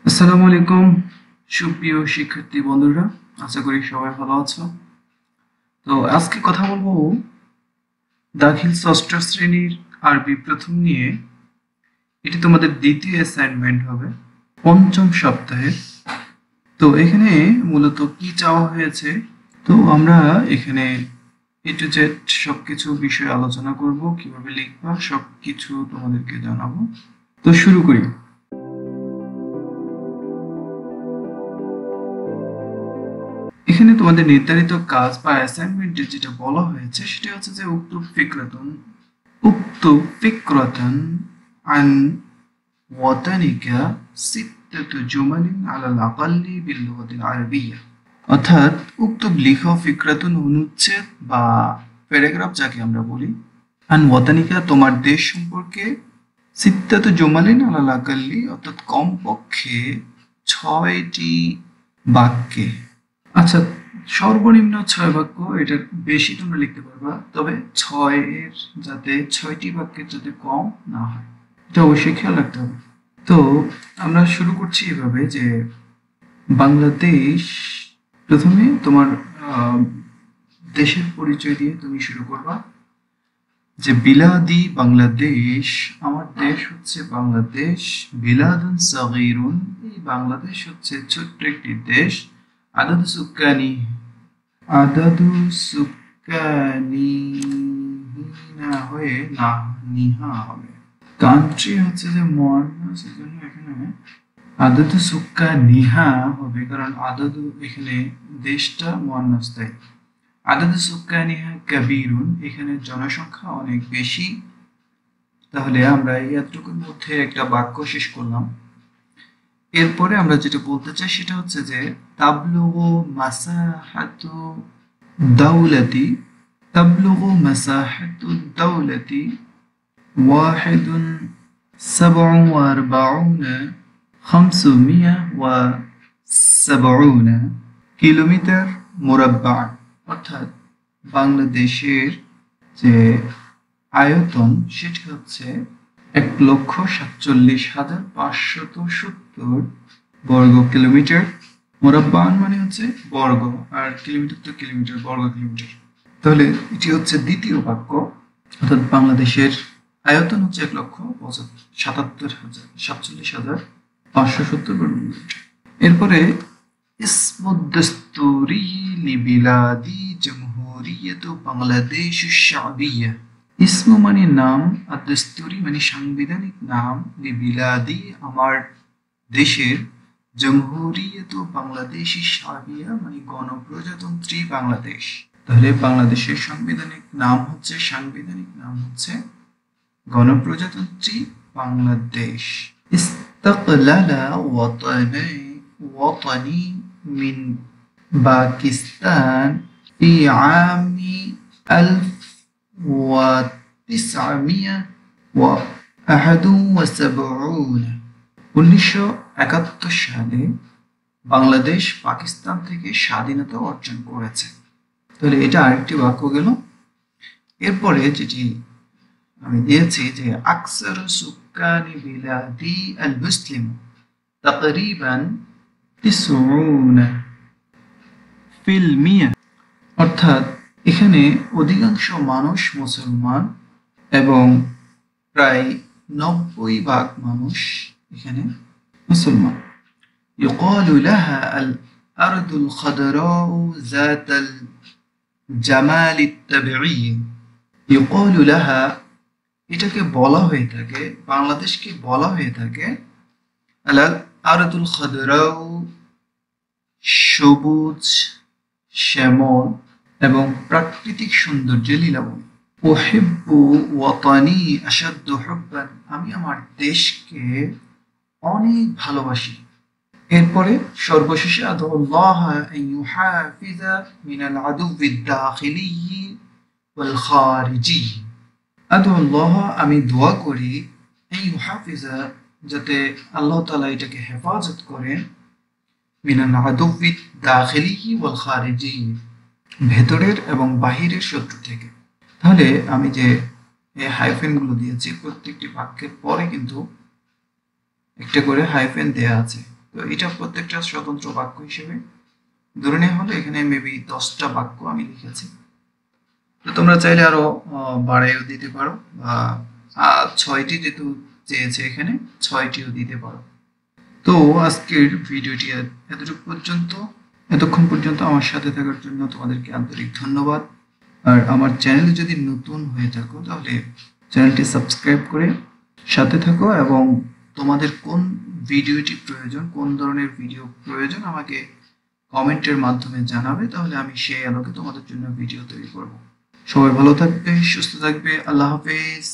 আসসালামু আলাইকুম সুপ্রিয় শিক্ষার্থী বন্ধুরা, আশা করি সবাই ভালো আছো। তো আজকে কথা বলবো দাখিল ষষ্ঠ শ্রেণীর আরবি প্রথম নিয়ে। এটি তোমাদের দ্বিতীয় অ্যাসাইনমেন্ট হবে পঞ্চম সপ্তাহে। তো এখানে মূলত কি চাওয়া হয়েছে, তো আমরা এখানে এ টু জেড সবকিছু বিষয়ে আলোচনা করব, কিভাবে লিখবা সবকিছু তোমাদেরকে জানাবো। তো শুরু করি। এখানে তোমাদের নির্ধারিত কাজ বা অ্যাসাইনমেন্টে যেটা বলা হয়েছে সেটা হচ্ছে যে উক্ত ফিক্রাতান আন ওয়াতানিকা সিত্তাতু জুমালিন আলাল আকাল্লি বিল লুগাতিল আরাবিয়্যা। অর্থাৎ উক্তব লিখা ফিক্রাতুন অনুচ্ছেদ বা প্যারাগ্রাফ যাকে আমরা বলি, আন ওয়াতানিকা তোমার দেশ সম্পর্কে, সিত্তাতু জুমালিন আলাল আকাল্লি অর্থাৎ কমপক্ষে 6টি বাক্যে। আচ্ছা, সর্বনিম্ন 6 বাক্য, এটার বেশি তোমরা লিখতে পারবা, তবে 6 এর যাতে 6টি বাক্যের যাতে কম না হয় এটা অবশ্যই খেয়াল রাখতে হবে। তো আমরা শুরু করছি এভাবে যে বাংলাদেশ, প্রথমে তোমার দেশের পরিচয় দিয়ে তুমি শুরু করবা যে বিলাদি বাংলাদেশ, আমার দেশ হচ্ছে বাংলাদেশ। বিলাদুন সাগীরুন, এই বাংলাদেশ হচ্ছে ছোট্ট একটি দেশ। আদাদু সুক্কানি, আদাদু সুক্কানি না হয়ে না নিহা হবে। কান্ট্রি হচ্ছে যে মুয়ান্নাস, এজন্য এখানে আদাদু সুক্কানিহা হবে, কারণ আদাদু এখানে দেশটা মুয়ান্নাস, তাই আদাদু সুক্কানিহা কাবীরুন, এখানে জনসংখ্যা অনেক বেশি। তাহলে আমরা এতটুকুর মধ্যে একটা বাক্য শেষ করলাম। এরপরে আমরা যেটা বলতে চাই সেটা হচ্ছে যে তাবলুগু মাসাহাতু দাওলাতি, তাবলুগু মাসাহাতু দাওলাতি ওয়াহিদুন সাবউ ওয়া আরবাউনা খামসুমিয়া ওয়া সাবউনা কিলোমিটার মুরাব্বা। অর্থাৎ বাংলাদেশের যে আয়তন সেটি হচ্ছে 1,47,570 বর্গ কিলোমিটার। মুরাব্বান মানে হচ্ছে বর্গ, আর কিলোমিটার তো কিলোমিটার, বর্গ কিলোমিটার। তাহলে এটি হচ্ছে দ্বিতীয় বাক্য, অর্থাৎ বাংলাদেশের আয়তন হচ্ছে 1,47,570 বর্গ কিলোমিটার। এরপরে ইসমুদ্দস্তুরি লিবিলাদি জমহুরিয়ত বাংলাদেশ শাবিয়া। ইসম মানে নাম, আর দস্তুরি মানে সাংবিধানিক নাম, লিবিলাদি আমার দেশের, জমহুরিয়ত বাংলাদেশি শাবিয়া মানে গণপ্রজাতন্ত্রী বাংলাদেশ। তাহলে বাংলাদেশের সাংবিধানিক নাম হচ্ছে গণপ্রজাতন্ত্রী বাংলাদেশ। ইস্তাকলালা ওয়াতানি মিন পাকিস্তান ফি আমি 1971 সালে বাংলাদেশ পাকিস্তান থেকে স্বাধীনতা অর্জন করেছে। তাহলে এটা আরেকটি বাক্য গেল। এরপরে যেটি আমি দিয়েছি যে আকসার সুক্কানি বিলাদি আল মুসলিম তাকরিবান 90%, অর্থাৎ এখানে অধিকাংশ মানুষ মুসলমান এবং প্রায় 90% মানুষ এখানে মুসলমান। ইউকালু লাহা আল আরদুল খাদরাউ যাতাল জামালিত তাবিঈ। ইউকালু লাহা, এটাকে বলা হয়ে থাকে, বাংলাদেশকে বলা হয়ে থাকে আল আরদুল খাদরাউ, সবুজ শ্যামল এবং প্রাকৃতিক সৌন্দর্যে লীলাময়। উহিব্বু ওয়াতানি আশাদ্দু হুব্বান, আমি আমার দেশকে অনেক ভালোবাসি। এরপরে সর্বশেষে আদুল্লাহ আন ইউহাফিজা মিনাল আদুবিদ দাখিলি ওয়াল খারিজি। আদুল্লাহ, আমি দোয়া করি, আন ইউহাফিজা, যাতে আল্লাহ তাআলা এটাকে হেফাজত করেন, মিনাল আদুবিদ দাখিলি ওয়াল খারিজি, ভেতরের এবং বাহিরের শত্রু থেকে। তাহলে আমি যে হাইফেন গুলো দিয়েছি প্রত্যেকটি বাক্যের পরে কিন্তু একটা করে হাইফেন দেয়া আছে। তো এটা প্রত্যেকটা স্বতন্ত্র বাক্য হিসেবে ধরে নেওয়া হলো। এখানে মেবি 10টা বাক্য আমি লিখেছি। তো তোমরা চাইলে আরো বাড়াইও দিতে পারো, বা 6টি যেহেতু চেয়েছে এখানে 6টিও দিতে পারো। তো আজকের ভিডিওটি এতটুকু পর্যন্ত। এতক্ষণ পর্যন্ত আমার সাথে থাকার জন্য তোমাদেরকে আন্তরিক ধন্যবাদ। আর আমার চ্যানেলে যদি নতুন হয়ে থাকো তাহলে চ্যানেলটি সাবস্ক্রাইব করে সাথে থাকো, এবং তোমাদের কোন ভিডিওটি প্রয়োজন, কোন ধরনের ভিডিও প্রয়োজন আমাকে কমেন্টের মাধ্যমে জানাবে, তাহলে আমি সেই আলোকে তোমাদের জন্য ভিডিও তৈরি করব। সবাই ভালো থাকবে, সুস্থ থাকবে। আল্লাহ হাফেজ।